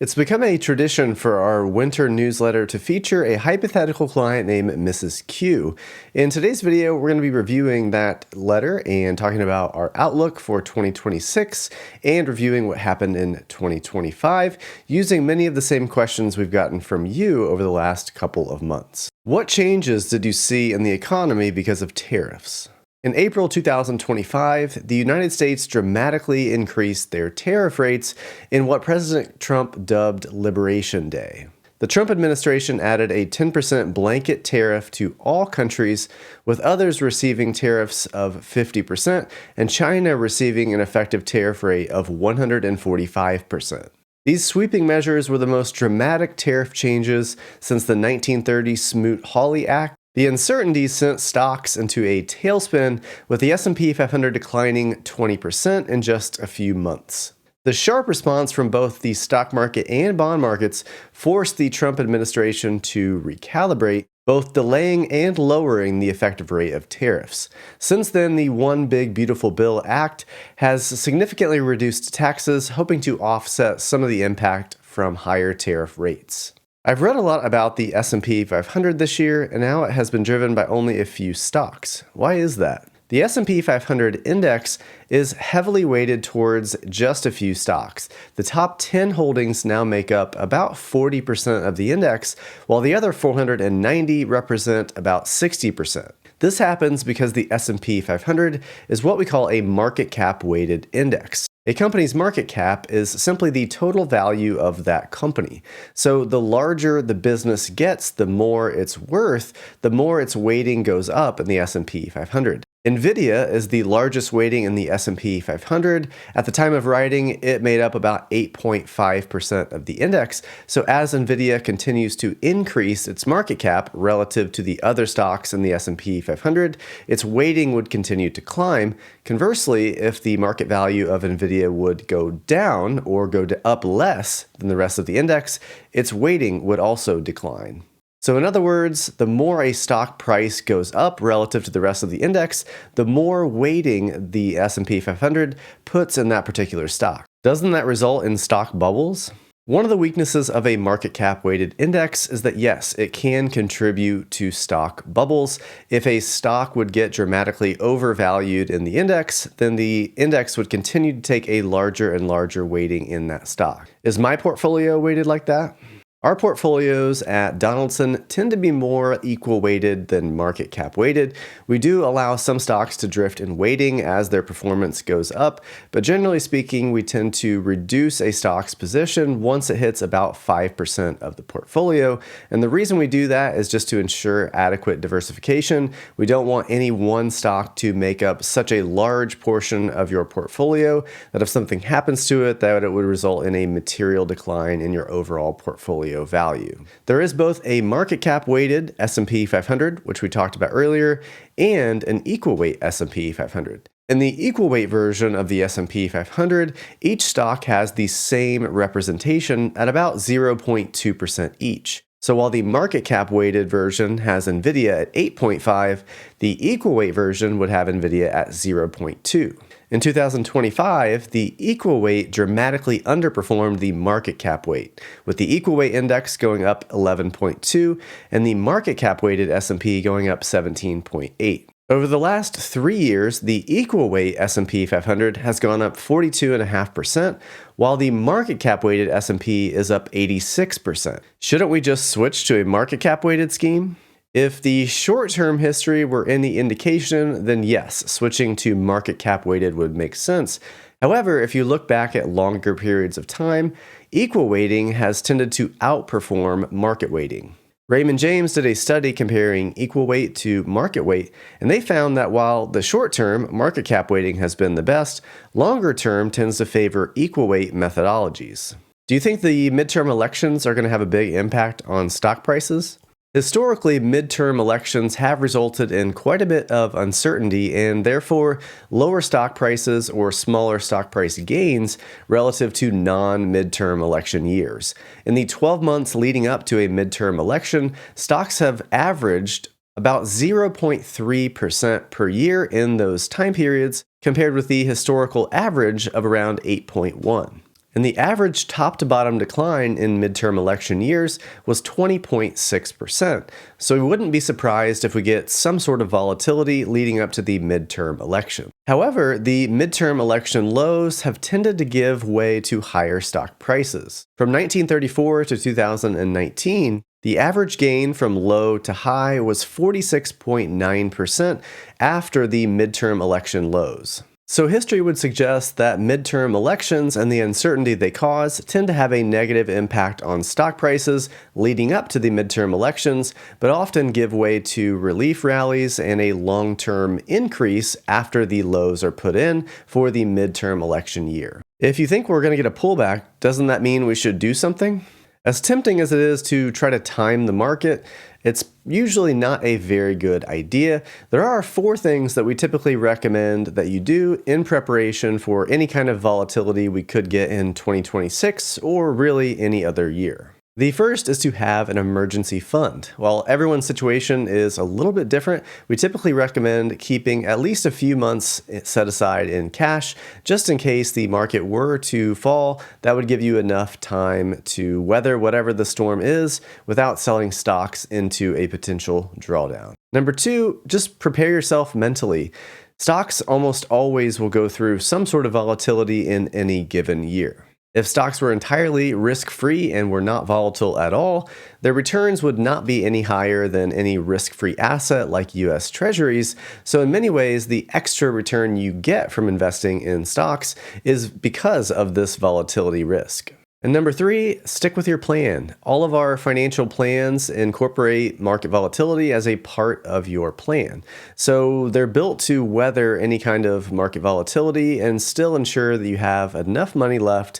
It's become a tradition for our winter newsletter to feature a hypothetical client named Mrs. Q. In today's video, we're going to be reviewing that letter and talking about our outlook for 2026 and reviewing what happened in 2025, using many of the same questions we've gotten from you over the last couple of months. What changes did you see in the economy because of tariffs? In April 2025, the United States dramatically increased their tariff rates in what President Trump dubbed Liberation Day. The Trump administration added a 10% blanket tariff to all countries, with others receiving tariffs of 50% and China receiving an effective tariff rate of 145%. These sweeping measures were the most dramatic tariff changes since the 1930 Smoot-Hawley Act. The uncertainty sent stocks into a tailspin, with the S&P 500 declining 20% in just a few months. The sharp response from both the stock market and bond markets forced the Trump administration to recalibrate, both delaying and lowering the effective rate of tariffs. Since then, the One Big Beautiful Bill Act has significantly reduced taxes, hoping to offset some of the impact from higher tariff rates. I've read a lot about the S&P 500 this year, and now it has been driven by only a few stocks. Why is that? The S&P 500 index is heavily weighted towards just a few stocks. The top 10 holdings now make up about 40% of the index, while the other 490 represent about 60%. This happens because the S&P 500 is what we call a market cap weighted index. A company's market cap is simply the total value of that company. So the larger the business gets, the more it's worth, the more its weighting goes up in the S&P 500. NVIDIA is the largest weighting in the S&P 500. At the time of writing, it made up about 8.5% of the index. So as NVIDIA continues to increase its market cap relative to the other stocks in the S&P 500, its weighting would continue to climb. Conversely, if the market value of NVIDIA would go down or go up less than the rest of the index, its weighting would also decline. So in other words, the more a stock price goes up relative to the rest of the index, the more weighting the S&P 500 puts in that particular stock. Doesn't that result in stock bubbles? One of the weaknesses of a market cap weighted index is that yes, it can contribute to stock bubbles. If a stock would get dramatically overvalued in the index, then the index would continue to take a larger and larger weighting in that stock. Is my portfolio weighted like that? Our portfolios at Donaldson tend to be more equal weighted than market cap weighted. We do allow some stocks to drift in weighting as their performance goes up, but generally speaking, we tend to reduce a stock's position once it hits about 5% of the portfolio. And the reason we do that is just to ensure adequate diversification. We don't want any one stock to make up such a large portion of your portfolio that if something happens to it, that it would result in a material decline in your overall portfolio value. There is both a market cap weighted S&P 500, which we talked about earlier, and an equal weight S&P 500. In the equal weight version of the S&P 500, each stock has the same representation at about 0.2% each. So while the market cap weighted version has NVIDIA at 8.5, the equal weight version would have NVIDIA at 0.2. In 2025, the equal weight dramatically underperformed the market cap weight, with the equal weight index going up 11.2 and the market cap weighted S&P going up 17.8. Over the last 3 years, the equal weight S&P 500 has gone up 42.5%, while the market cap weighted S&P is up 86%. Shouldn't we just switch to a market cap weighted scheme? If the short-term history were any indication, then yes, switching to market cap weighted would make sense. However, if you look back at longer periods of time, equal weighting has tended to outperform market weighting. Raymond James did a study comparing equal weight to market weight, and they found that while the short-term market cap weighting has been the best, longer term tends to favor equal weight methodologies. Do you think the midterm elections are going to have a big impact on stock prices? Historically, midterm elections have resulted in quite a bit of uncertainty and therefore lower stock prices or smaller stock price gains relative to non-midterm election years. In the 12 months leading up to a midterm election, stocks have averaged about 0.3% per year in those time periods, compared with the historical average of around 8.1%. And the average top to bottom decline in midterm election years was 20.6%. So we wouldn't be surprised if we get some sort of volatility leading up to the midterm election. However, the midterm election lows have tended to give way to higher stock prices. From 1934 to 2019, the average gain from low to high was 46.9% after the midterm election lows. So history would suggest that midterm elections and the uncertainty they cause tend to have a negative impact on stock prices leading up to the midterm elections, but often give way to relief rallies and a long-term increase after the lows are put in for the midterm election year. If you think we're going to get a pullback, doesn't that mean we should do something? As tempting as it is to try to time the market, it's usually not a very good idea. There are 4 things that we typically recommend that you do in preparation for any kind of volatility we could get in 2026 or really any other year. The first is to have an emergency fund. While everyone's situation is a little bit different, we typically recommend keeping at least a few months set aside in cash, just in case the market were to fall. That would give you enough time to weather whatever the storm is without selling stocks into a potential drawdown. Number 2, just prepare yourself mentally. Stocks almost always will go through some sort of volatility in any given year. If stocks were entirely risk-free and were not volatile at all, their returns would not be any higher than any risk-free asset like US Treasuries. So in many ways, the extra return you get from investing in stocks is because of this volatility risk. And number 3, stick with your plan. All of our financial plans incorporate market volatility as a part of your plan. So they're built to weather any kind of market volatility and still ensure that you have enough money left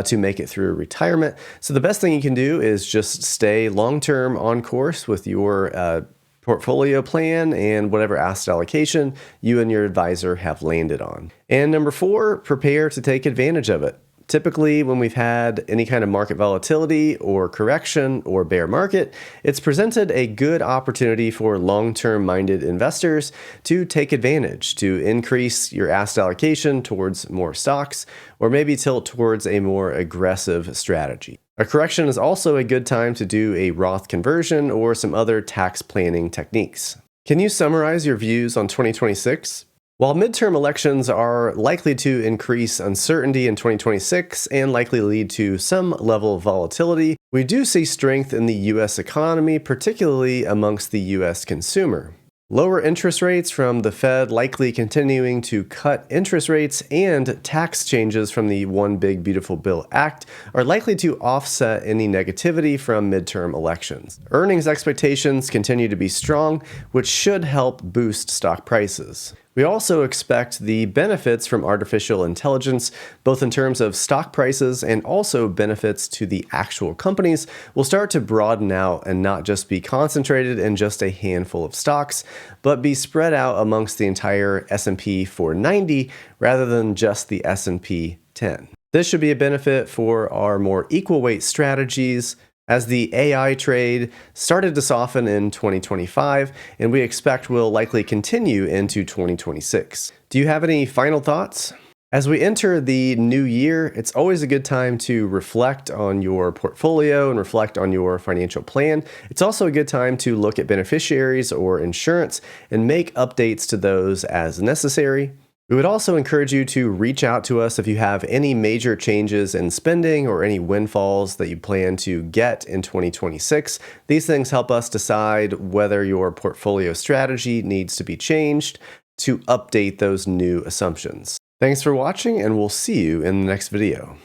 to make it through retirement. So the best thing you can do is just stay long-term on course with your portfolio plan and whatever asset allocation you and your advisor have landed on. And number 4, prepare to take advantage of it. Typically, when we've had any kind of market volatility or correction or bear market, it's presented a good opportunity for long-term minded investors to take advantage, to increase your asset allocation towards more stocks, or maybe tilt towards a more aggressive strategy. A correction is also a good time to do a Roth conversion or some other tax planning techniques. Can you summarize your views on 2026? While midterm elections are likely to increase uncertainty in 2026 and likely lead to some level of volatility, we do see strength in the U.S. economy, particularly amongst the U.S. consumer. Lower interest rates from the Fed likely continuing to cut interest rates and tax changes from the One Big Beautiful Bill Act are likely to offset any negativity from midterm elections. Earnings expectations continue to be strong, which should help boost stock prices. We also expect the benefits from artificial intelligence, both in terms of stock prices and also benefits to the actual companies, will start to broaden out and not just be concentrated in just a handful of stocks, but be spread out amongst the entire S&P 490 rather than just the S&P 10. This should be a benefit for our more equal weight strategies, as the AI trade started to soften in 2025, and we expect will likely continue into 2026. Do you have any final thoughts? As we enter the new year, it's always a good time to reflect on your portfolio and reflect on your financial plan. It's also a good time to look at beneficiaries or insurance and make updates to those as necessary. We would also encourage you to reach out to us if you have any major changes in spending or any windfalls that you plan to get in 2026. These things help us decide whether your portfolio strategy needs to be changed to update those new assumptions. Thanks for watching, and we'll see you in the next video.